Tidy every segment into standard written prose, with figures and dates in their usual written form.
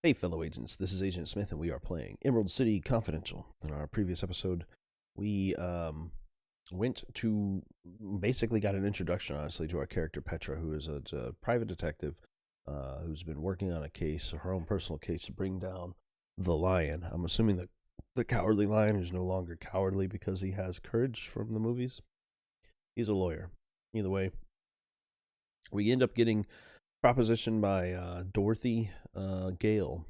Hey fellow agents, this is Agent Smith and we are playing Emerald City Confidential. In our previous episode, we went to, basically got an introduction, honestly, to our character Petra, who is a private detective who's been working on a case, her own personal case, to bring down the lion. I'm assuming that the cowardly lion who's no longer cowardly because he has courage from the movies. He's a lawyer. Either way, we end up getting proposition by Dorothy Gale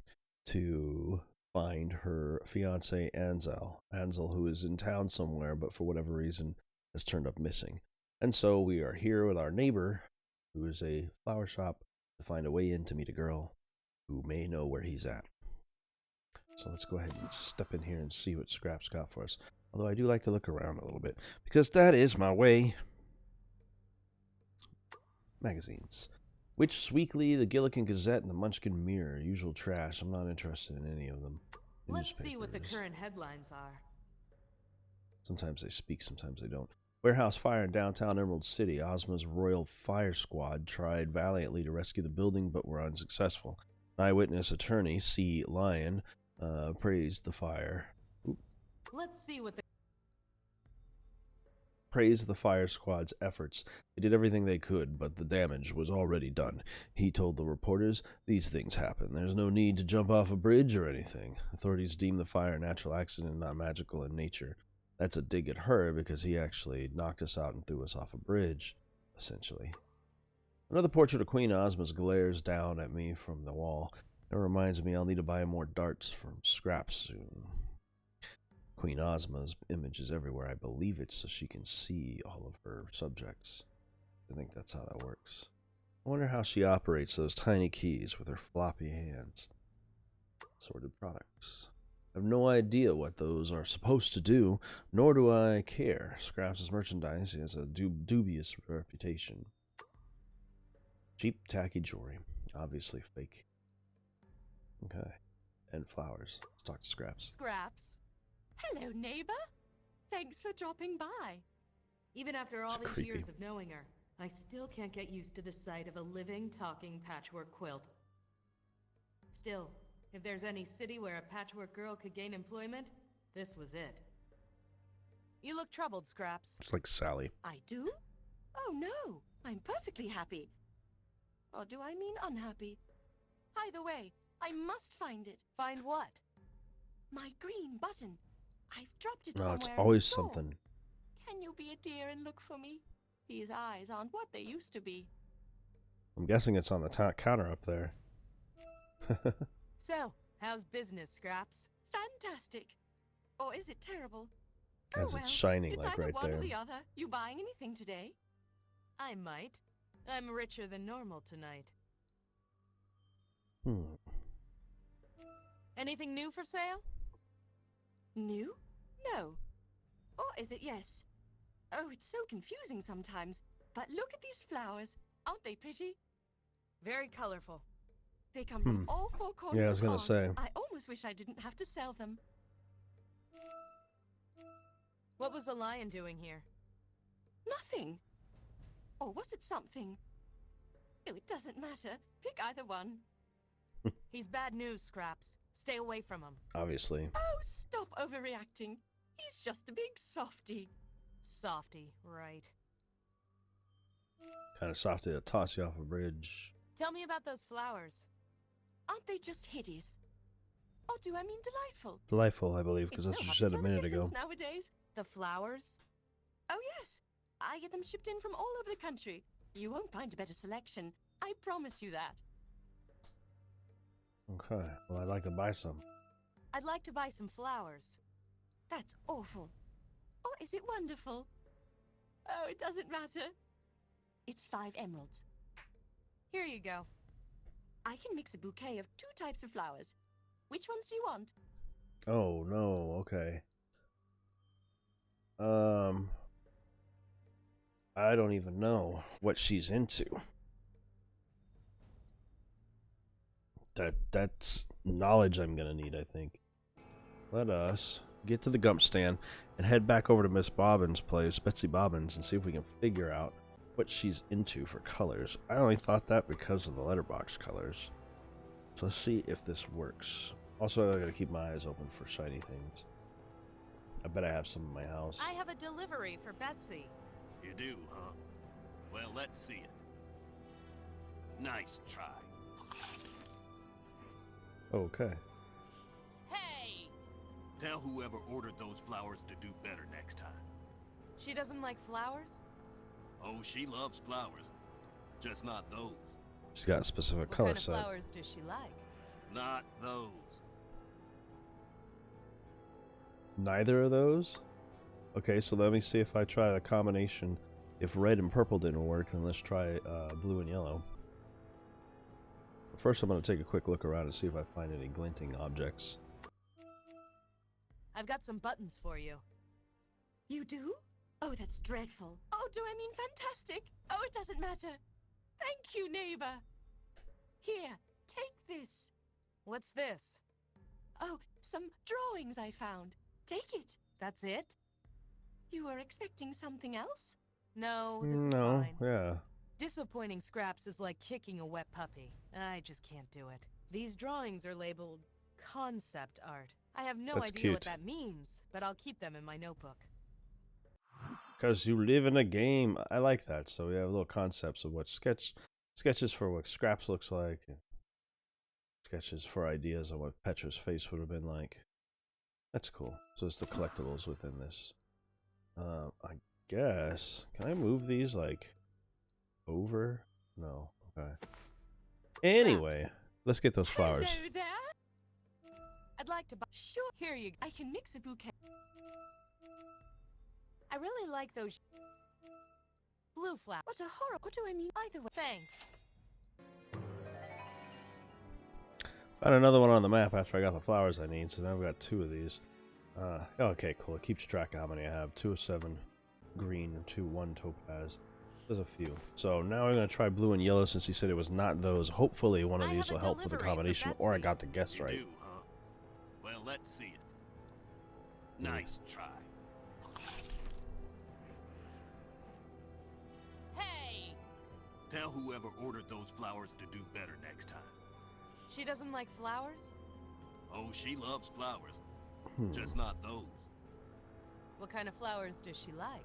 to find her fiance Ansel, who is in town somewhere, but for whatever reason has turned up missing. And so we are here with our neighbor, who is a flower shop, to find a way in to meet a girl who may know where he's at. So let's go ahead and step in here and see what Scraps got for us. Although I do like to look around a little bit, because that is my way. Magazines. Witch's Weekly, the Gillikin Gazette, and the Munchkin Mirror. Usual trash. I'm not interested in any of them. Let's see what the current headlines are. Sometimes they speak, sometimes they don't. Warehouse fire in downtown Emerald City. Ozma's Royal Fire Squad tried valiantly to rescue the building, but were unsuccessful. An eyewitness attorney, C. Lyon, praised the fire. Let's see what the Praised the fire squad's efforts. They did everything they could, but the damage was already done. He told the reporters, "These things happen. There's no need to jump off a bridge or anything." Authorities deem the fire a natural accident, not magical in nature. That's a dig at her, because he actually knocked us out and threw us off a bridge, essentially. Another portrait of Queen Ozma's glares down at me from the wall. It reminds me I'll need to buy more darts from Scraps soon. Queen Ozma's image is everywhere. I believe it so she can see all of her subjects. I think that's how that works. I wonder how she operates those tiny keys with her floppy hands. Sorted products. I have no idea what those are supposed to do, nor do I care. Scraps' merchandise has a dubious reputation. Cheap, tacky jewelry. Obviously fake. Okay. And flowers. Let's talk to Scraps. Scraps. Hello, neighbor. Thanks for dropping by. Even after all It's these years creepy. of knowing her, I still can't get used to the sight of a living, talking patchwork quilt. Still, if there's any city where a patchwork girl could gain employment, this was it. You look troubled, Scraps. It's like Sally. I do? Oh, no. I'm perfectly happy. Or do I mean unhappy? Either way, I must find it. Find what? My green button. I've dropped it No, somewhere it's in the always store. something. Can you be a dear and look for me? These eyes aren't what they used to be. I'm guessing it's on the counter up there. So, how's business, Scraps? Fantastic. Or is it terrible? As Oh, it's shining it's like either right one there. or the other. You buying anything today? I might. I'm richer than normal tonight. Anything new for sale? New? No. Or is it yes? Oh, it's so confusing sometimes. But look at these flowers. Aren't they pretty? Very colorful. They come from all four corners Yeah, I was of gonna Oz. say. I almost wish I didn't have to sell them. What was the lion doing here? Nothing. Or was it something? Oh, it doesn't matter. Pick either one. He's bad news, Scraps. Stay away from him. Obviously. Oh, stop overreacting. He's just a big softy. Softy, right. Kind of soft to toss you off a bridge. Tell me about those flowers. Aren't they just hideous? Or do I mean delightful? Delightful, I believe, because It's that's so what you hard said to a tell the minute ago. difference nowadays. The flowers? Oh, yes. I get them shipped in from all over the country. You won't find a better selection. I promise you that. Okay, well, I'd like to buy some. I'd like to buy some flowers. That's awful. Or is it wonderful? Oh, it doesn't matter. It's 5 emeralds. Here you go. I can mix a bouquet of 2 types of flowers. Which ones do you want? Oh, no, okay. I don't even know what she's into. That's knowledge I'm gonna need, I think. Let us get to the gump stand and head back over to Miss Bobbins' place, Betsy Bobbins, and see if we can figure out what she's into for colors. I only thought that because of the letterbox colors. So let's see if this works. Also, I gotta keep my eyes open for shiny things. I bet I have some in my house. I have a delivery for Betsy. You do, huh? Well, let's see it. Nice try. Okay. Hey! Tell whoever ordered those flowers to do better next time. She doesn't like flowers? Oh, she loves flowers. Just not those. She's got a specific What color kind of set. flowers does she like? Not those. Neither of those? Okay, so let me see if I try the combination. If red and purple didn't work, then let's try blue and yellow. First, I'm going to take a quick look around and see if I find any glinting objects. I've got some buttons for you. You do? Oh, that's dreadful. Oh, do I mean fantastic? Oh, it doesn't matter. Thank you, neighbor. Here, take this. What's this? Oh, some drawings I found. Take it. That's it? You were expecting something else? No, this is No, fine. yeah. Disappointing scraps is like kicking a wet puppy. I just can't do it. These drawings are labeled concept art. I have no That's idea what cute. that means, but I'll keep them in my notebook. Because you live in a game. I like that. So we have little concepts of what sketches for what scraps looks like. And sketches for ideas of what Petra's face would have been like. That's cool. So it's the collectibles within this. I guess. Can I move these like over? No. Okay. Anyway, let's get those flowers. Hello there. I'd like to buy. Sure. Here you go. I can mix a bouquet. I really like those blue flowers. What a horror. What do I mean? Either way. Thanks. Found another one on the map after I got the flowers I need, so now we've got 2 of these. Okay, cool. It keeps track of how many I have. 2 of 7 green, 1 topaz. There's a few. So now I'm going to try blue and yellow since he said it was not those. Hopefully one of I these have a will help with the delivery for combination, or I Betsy. got the guess You right. do, huh? Well, let's see it. Nice try. Hey! Tell whoever ordered those flowers to do better next time. She doesn't like flowers? Oh, she loves flowers. Hmm. Just not those. What kind of flowers does she like?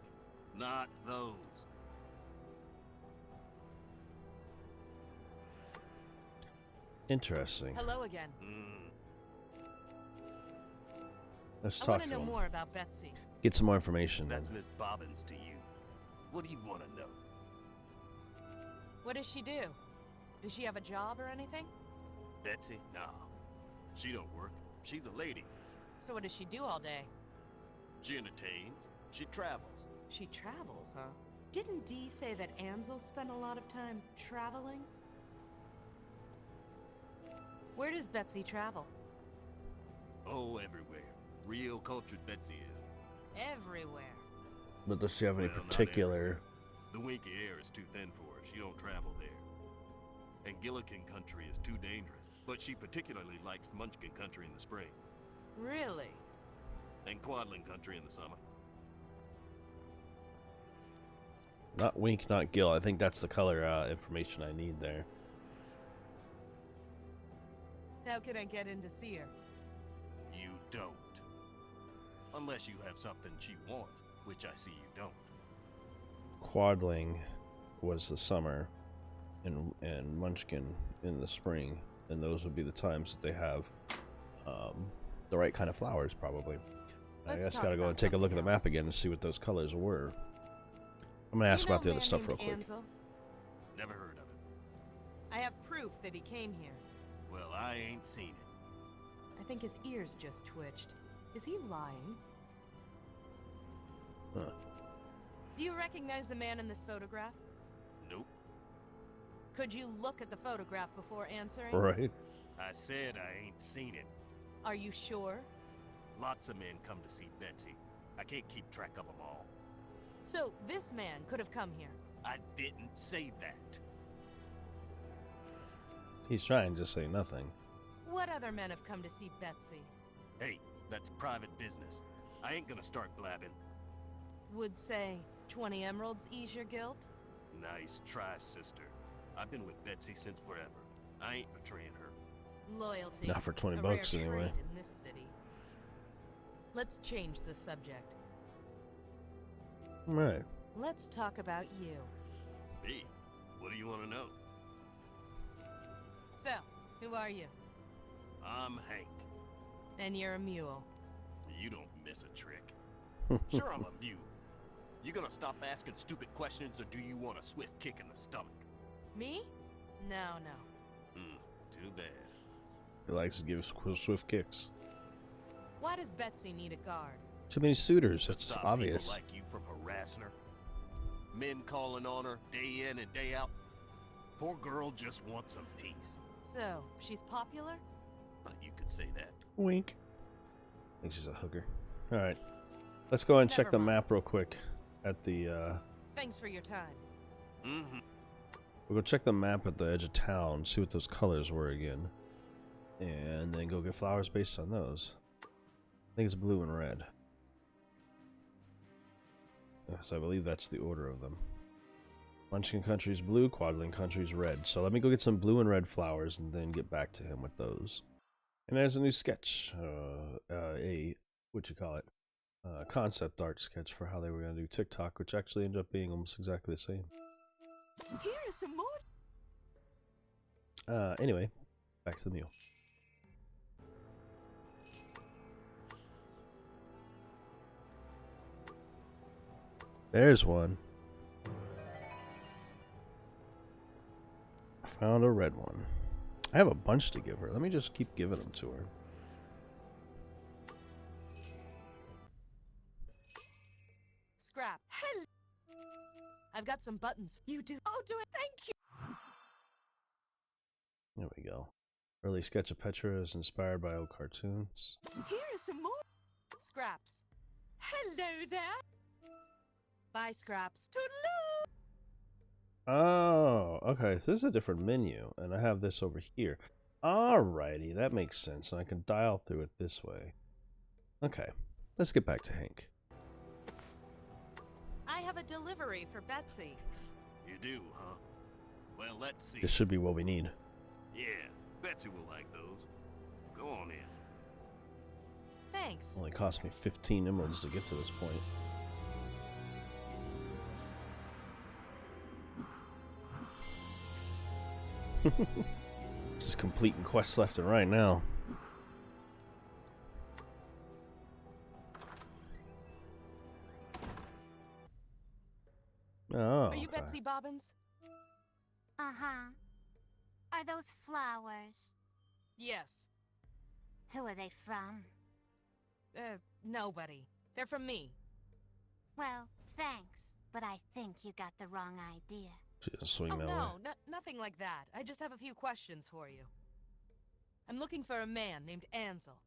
Not those. Interesting. Hello again. Let's I talk want to to know him. more about Betsy. Get some more information then. That's Miss Bobbins to you. What do you want to know? What does she do? Does she have a job or anything? Betsy? Nah. She don't work. She's a lady. So what does she do all day? She entertains. She travels. She travels, huh? Didn't Dee say that Ansel spent a lot of time traveling? Where does Betsy travel? Oh, everywhere. Real cultured Betsy is. Everywhere. But does she have any Well, not particular... The winky air is too thin for her. She don't travel there. And Gillikin country is too dangerous. But she particularly likes Munchkin country in the spring. Really? And Quadling country in the summer. Not Wink, not Gill. I think that's the color information I need there. How can I get in to see her? You don't. Unless you have something she wants, which I see you don't. Quadling was the summer, and Munchkin in the spring, and those would be the times that they have the right kind of flowers, probably. I Let's guess talk gotta go about and take a look at the something map else. again and see what those colors were. I'm gonna You ask know about the a other man stuff named real quick. Ansel? Never heard of it. I have proof that he came here. Well, I ain't seen it. I think his ears just twitched. Is he lying? Huh. Do you recognize the man in this photograph? Nope. Could you look at the photograph before answering? Right. I said I ain't seen it. Are you sure? Lots of men come to see Betsy. I can't keep track of them all. So, this man could have come here. I didn't say that. He's trying to say nothing. What other men have come to see Betsy? Hey, that's private business. I ain't gonna start blabbing. Would say 20 emeralds ease your guilt? Nice try, sister. I've been with Betsy since forever. I ain't betraying her. Loyalty. Not for 20 a bucks rare anyway. trait in this city. Let's change the subject. Right. Let's talk about you. Me? What do you want to know? So, who are you? I'm Hank. And you're a mule. You don't miss a trick. Sure, I'm a mule. You gonna stop asking stupid questions, or do you want a swift kick in the stomach? Me? No. Too bad. He likes to give swift kicks. Why does Betsy need a guard? Too many suitors. To That's stop obvious. people like you from harassing her. Men calling on her day in and day out. Poor girl just wants some peace. So, she's popular? You could say that. Wink. I think she's a hooker. All right. Let's go and check Never the mind. map real quick. At the Thanks for your time. Mm-hmm. we'll go check the map at the edge of town. See what those colors were again. And then go get flowers based on those. I think it's blue and red. Yes, I believe that's the order of them. Munchkin Country's blue, Quadling Country's red. So let me go get some blue and red flowers and then get back to him with those. And there's a new sketch. Concept art sketch for how they were going to do TikTok, which actually ended up being almost exactly the same. Here is some more. Anyway, back to the meal. There's one. I found a red one. I have a bunch to give her. Let me just keep giving them to her. Scrap. Hello. I've got some buttons. You do. Oh, do it. Thank you. There we go. Early sketch of Petra is inspired by old cartoons. Here is some more. Scraps. Hello there. Bye, Scraps. Toodaloo. Oh, okay. So this is a different menu, and I have this over here. Alrighty, that makes sense. And I can dial through it this way. Okay, let's get back to Hank. I have a delivery for Betsy. You do, huh? Well, let's see. This should be what we need. Yeah, Betsy will like those. Go on in. Thanks. Only cost me 15 emeralds to get to this point. Just completing quests left and right now. Oh, Are you okay. Betsy Bobbins? Uh-huh. Are those flowers? Yes. Who are they from? Nobody. They're from me. Well, thanks, but I think you got the wrong idea. She doesn't swing Oh, that way. no, nothing like that. I just have a few questions for you. I'm looking for a man named Ansel.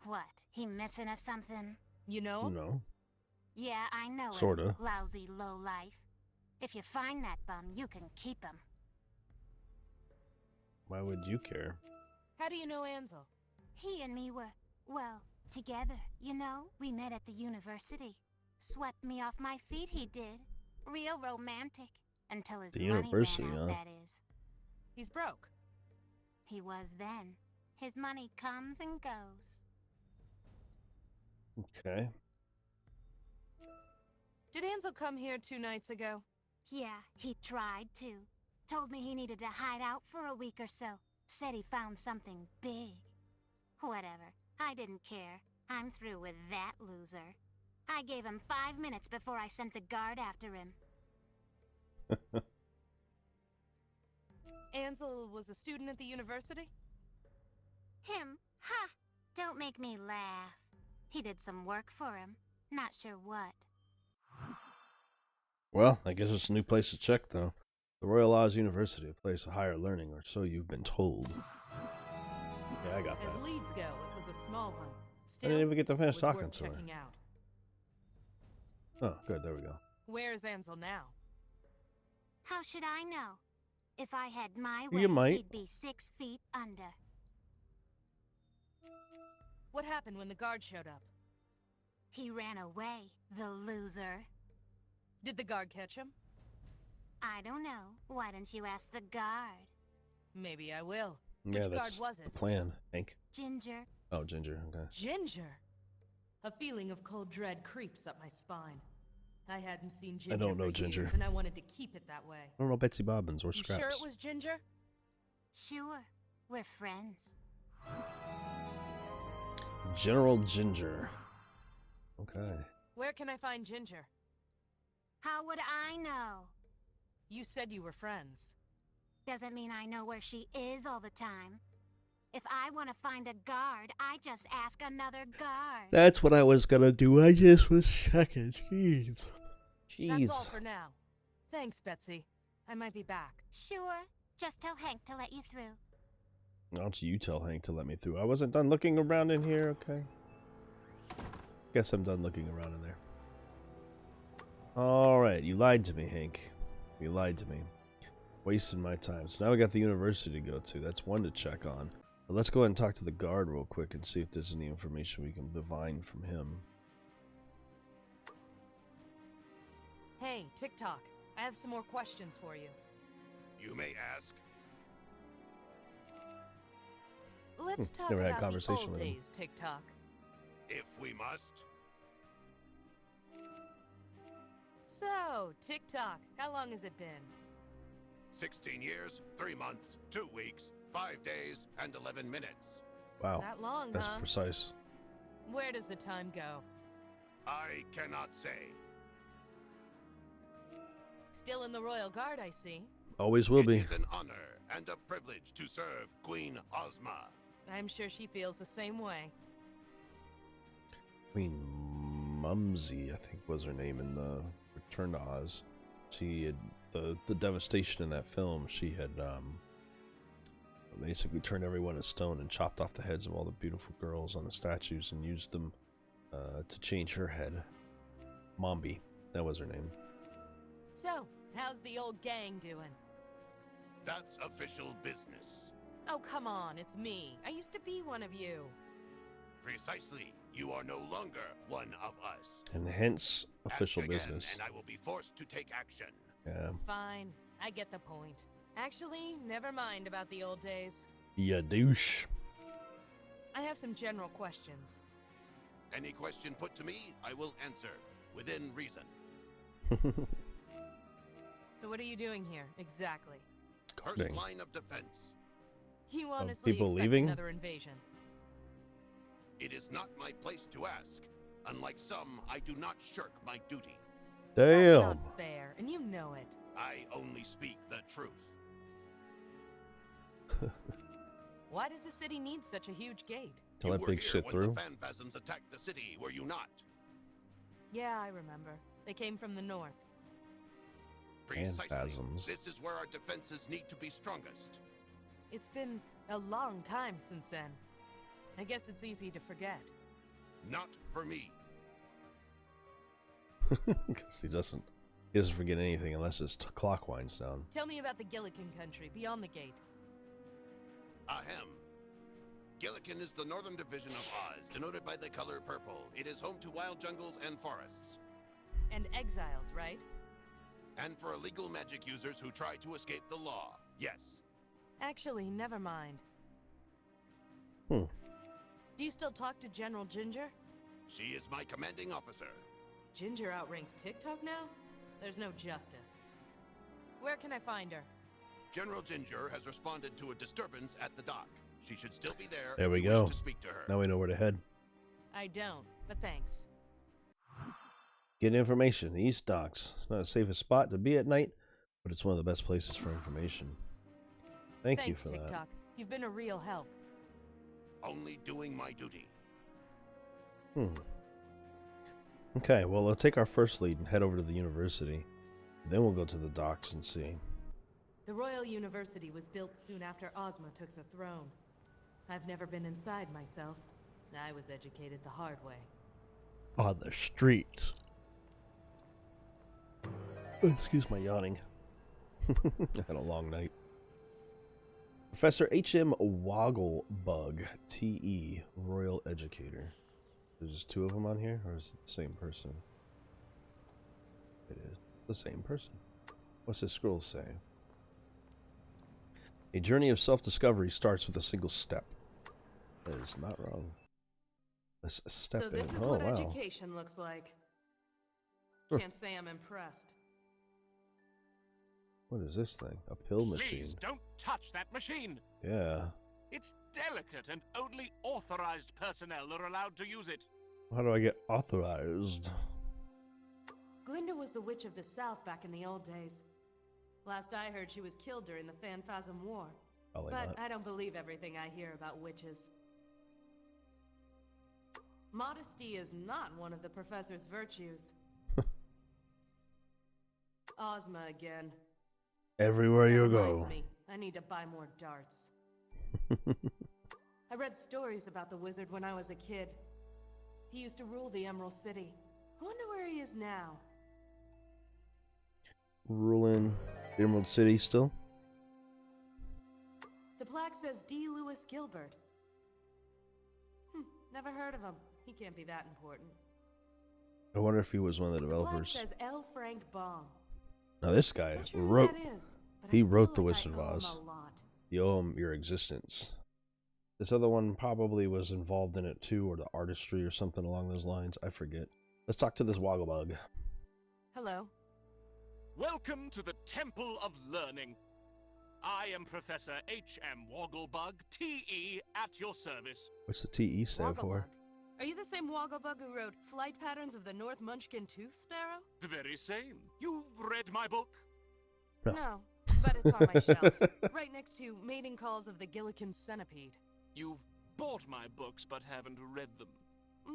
What, he missing or something? You know him? No. Yeah, I know him. Sorta. Lousy lowlife. If you find that bum, you can keep him. Why would you care? How do you know Ansel? He and me were, well, together, you know? We met at the university. Swept me off my feet, he did. Real romantic. Until his The money university, ran out, huh? that is. He's broke. He was then. His money comes and goes. Okay. Did Ansel come here 2 nights ago? Yeah, he tried to. Told me he needed to hide out for a week or so. Said he found something big. Whatever. I didn't care. I'm through with that loser. I gave him 5 minutes before I sent the guard after him. Ansel was a student at the university? Him? Ha! Don't make me laugh. He did some work for him. Not sure what. Well, I guess it's a new place to check, though. The Royal Oz University, a place of higher learning, or so you've been told. Yeah, I got As that. leads go, it was a small one. I Still, didn't even get to it finish was talking worth to her. checking out. Oh, good, there we go. Where's Ansel now? How should I know? If I had my way, You might. he'd be 6 feet under. What happened when the guard showed up? He ran away, the loser. Did the guard catch him? I don't know. Why don't you ask the guard? Maybe I will. Yeah, Which that's guard was the it? plan, Hank. Ginger. Oh, Ginger. Okay. Ginger. A feeling of cold dread creeps up my spine. I hadn't seen I Ginger don't know for Ginger. years, and I wanted to keep it that way. I don't know Betsy Bobbins or You Scraps. sure it was Ginger? Sure. We're friends. General Ginger. Okay. Where can I find Ginger? How would I know? You said you were friends. Doesn't mean I know where she is all the time. If I want to find a guard, I just ask another guard. That's what I was gonna do. I just was checking. Jeez. That's all for now. Thanks, Betsy. I might be back. Sure. Just tell Hank to let you through. Why don't you tell Hank to let me through? I wasn't done looking around in here, okay? Guess I'm done looking around in there. Alright, you lied to me, Hank. You lied to me. Wasted my time. So now we got the university to go to. That's one to check on. But let's go ahead and talk to the guard real quick and see if there's any information we can divine from him. Hey, TikTok. I have some more questions for you. You may ask. Let's talk Never had a about the conversation old with him. days, TikTok. If we must. So, TikTok, how long has it been? 16 years, 3 months, 2 weeks, 5 days, and 11 minutes. Wow. That long, That's huh? precise. Where does the time go? I cannot say. Still in the Royal Guard, I see. Always will It be. is an honor and a privilege to serve Queen Ozma. I'm sure she feels the same way. Queen Mumsy, I think was her name in the Return to Oz. She had the devastation in that film. She had basically turned everyone to stone and chopped off the heads of all the beautiful girls on the statues and used them to change her head. Mombi, that was her name. So, how's the old gang doing? That's official business. Oh, come on, it's me. I used to be one of you. Precisely. You are no longer one of us. And hence official Ask again, business. and I will be forced to take action. Yeah. Fine, I get the point. Actually, never mind about the old days. Ya douche. I have some general questions. Any question put to me, I will answer, within reason. So what are you doing here, exactly? First Guarding. line of defense. You honestly people expect leaving? another invasion? It is not my place to ask. Unlike some, I do not shirk my duty. That's Damn. not fair, and you know it. I only speak the truth. Why does the city need such a huge gate? To You let were big here shit when through. the Phanphasms attacked the city, were you not? Yeah, I remember. They came from the north. Precisely. Phanphasms. This is where our defenses need to be strongest. It's been a long time since then. I guess it's easy to forget. Not for me. Because he doesn't forget anything unless his clock winds down. Tell me about the Gillikin country beyond the gate. Ahem. Gillikin is the northern division of Oz, denoted by the color purple. It is home to wild jungles and forests. And exiles, right? And for illegal magic users who try to escape the law. Yes. Actually, never mind. Hmm. Do you still talk to General Ginger? She is my commanding officer. Ginger outranks TikTok now? There's no justice. Where can I find her? General Ginger has responded to a disturbance at the dock. She should still be there. There if we you go. wish to speak to her. Now we know where to head. I don't, but thanks. Get information. East Docks. It's not the safest spot to be at night, but it's one of the best places for information. Thank you Thanks, for TikTok. You've been a real help. Only doing my duty. that. Okay, well, we'll take our first lead and head over to the university. Then we'll go to the docks and see. The Royal University was built soon after Ozma took the throne. I've never been inside myself. I was educated the hard way. On the streets. Excuse my yawning. I had a long night. Professor H.M. Wogglebug, T.E., Royal Educator. There's two of them on here, or is it the same person? It is the same person. What's his scroll say? A journey of self-discovery starts with a single step. That is not wrong. Let's step So in. this is Oh, what wow. education looks like. Can't say I'm impressed. What is this thing? A pill machine. Please don't touch that machine. Yeah. It's delicate and only authorized personnel are allowed to use it. How do I get authorized? Glinda was the Witch of the South back in the old days. Last I heard, she was killed during the Phanphasm War. Probably But not. I don't believe everything I hear about witches. Modesty is not one of the professor's virtues. Ozma again. Everywhere That you reminds go. me, I need to buy more darts. I read stories about the wizard when I was a kid. He used to rule the Emerald City. I wonder where he is now. Ruling the Emerald City still? The plaque says D. Lewis Gilbert. Never heard of him. He can't be that important. I wonder if he was one of the The plaque developers. says L. Frank Baum. Now this guy Not sure who wrote. that is, but He I wrote feel The like Wizard of I owe him Oz. a lot. You owe him your existence. This other one probably was involved in it too, or the artistry or something along those lines. I forget. Let's talk to this Wogglebug. Hello. Welcome to the Temple of Learning. I am Professor H.M. Wogglebug, T.E. at your service. What's the TE stand for? Are you the same Wogglebug who wrote Flight Patterns of the North Munchkin Tooth Sparrow? The very same. You've read my book? No. No, but it's on my shelf, right next to Mating Calls of the Gillikin Centipede. You've bought my books but haven't read them.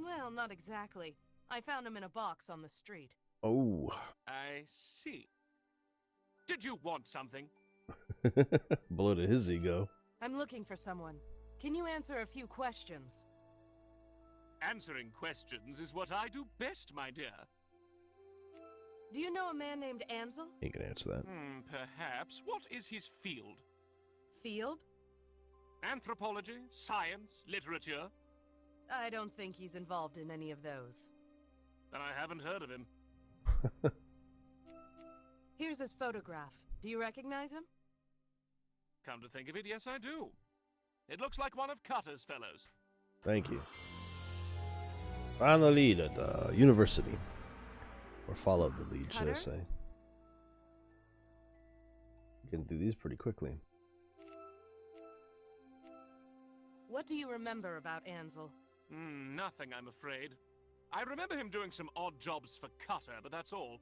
Well, not exactly. I found them in a box on the street. Oh. I see. Did you want something? Blow to his ego. I'm looking for someone. Can you answer a few questions? Answering questions is what I do best, my dear. Do you know a man named Ansel? He can answer that. Perhaps. What is his field? Field? Anthropology, science, literature? I don't think he's involved in any of those. Then I haven't heard of him. Here's his photograph. Do you recognize him? Come to think of it, yes I do. It looks like one of Cutter's fellows. Thank you. Find the lead at the university. Or followed the lead, should I Cutter? say. You can do these pretty quickly. What do you remember about Ansel? Nothing, I'm afraid. I remember him doing some odd jobs for Cutter, but that's all.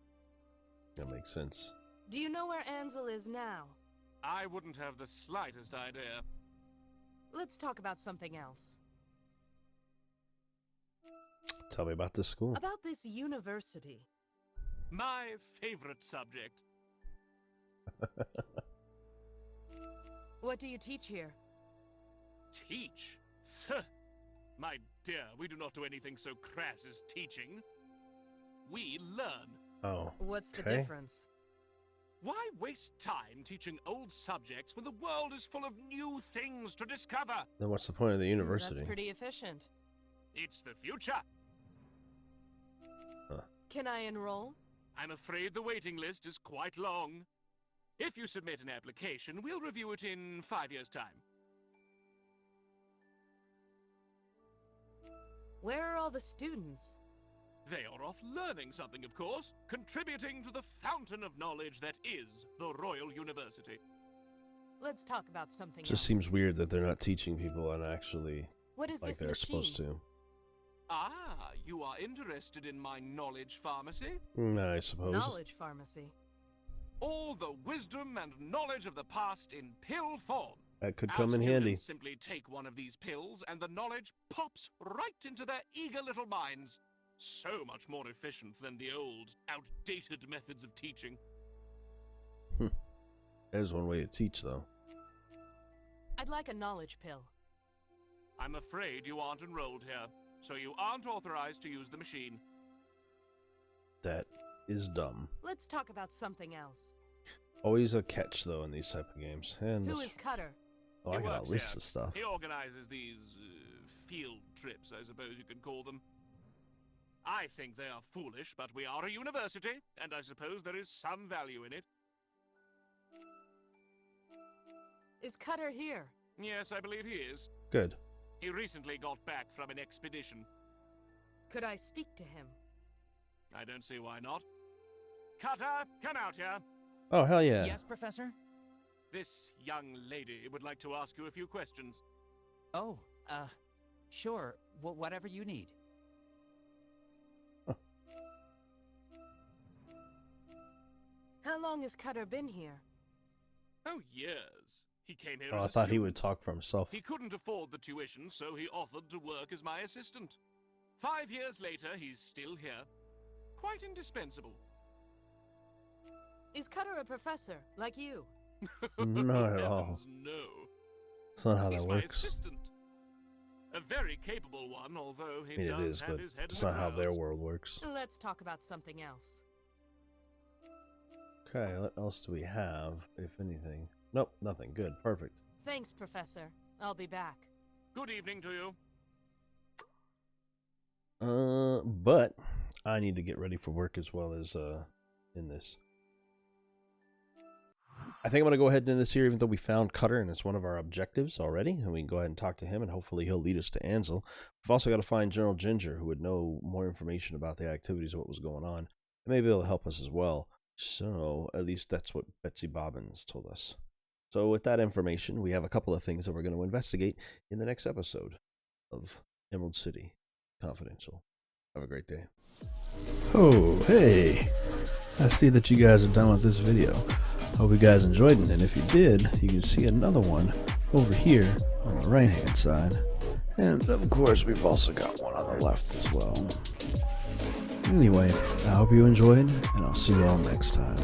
That makes sense. Do you know where Ansel is now? I wouldn't have the slightest idea. Let's talk about something else. Tell me about this school. About this university. My favorite subject. What do you teach here? Teach? My dear, we do not do anything so crass as teaching. We learn. Oh. What's the okay. difference? Why waste time teaching old subjects when the world is full of new things to discover? Then what's the point of the university? That's pretty efficient. It's the future. Can I enroll? I'm afraid the waiting list is quite long. If you submit an application, we'll review it in 5 years' time. Where are all the students? They are off learning something, of course, contributing to the fountain of knowledge that is the Royal University. Let's talk about something It just else. seems weird that they're not teaching people and actually What is like this they're machine? supposed to. Ah, you are interested in my knowledge pharmacy? I suppose. Knowledge pharmacy. All the wisdom and knowledge of the past in pill form. That could Our come in handy. students simply take one of these pills and the knowledge pops right into their eager little minds. So much more efficient than the old, outdated methods of teaching. There's one way to teach, though. I'd like a knowledge pill. I'm afraid you aren't enrolled here, so you aren't authorized to use the machine. That is dumb. Let's talk about something else. Always a catch, though, in these type of games. And Who this- is Cutter? oh, He I got a works list here. of stuff. He organizes these field trips, I suppose you could call them. I think they are foolish, but we are a university, and I suppose there is some value in it. Is Cutter here? Yes, I believe he is. Good. He recently got back from an expedition. Could I speak to him? I don't see why not. Cutter, come out here. Oh, hell yeah. Yes, Professor? This young lady would like to ask you a few questions. Oh, sure. Whatever you need. How long has Cutter been here? Oh, years. He came here Oh, as I a thought he would student. talk for himself. He couldn't afford the tuition, so he offered to work as my assistant. 5 years later, he's still here. Quite indispensable. Is Cutter a professor, like you? Not at all. Heavens, no. That's not how He's that my works. assistant. A very capable one, although he I mean, does it is, have but his head it's in not the how their clouds. world works. Let's talk about something else. Okay, what else do we have, if anything? Nope, nothing. Good, perfect. Thanks, Professor. I'll be back. Good evening to you. But I need to get ready for work as well as in this. I think I'm gonna go ahead and end this here, even though we found Cutter and it's one of our objectives already, and we can go ahead and talk to him, and hopefully he'll lead us to Ansel. We've also got to find General Ginger, who would know more information about the activities of what was going on, and maybe it'll help us as well. So at least that's what Betty Bobbins told us. So with that information, we have a couple of things that we're going to investigate in the next episode of Emerald City Confidential. Have a great day. Oh, hey! I see that you guys are done with this video. Hope you guys enjoyed it, and if you did, you can see another one over here on the right hand side. And of course, we've also got one on the left as well. Anyway, I hope you enjoyed, and I'll see you all next time.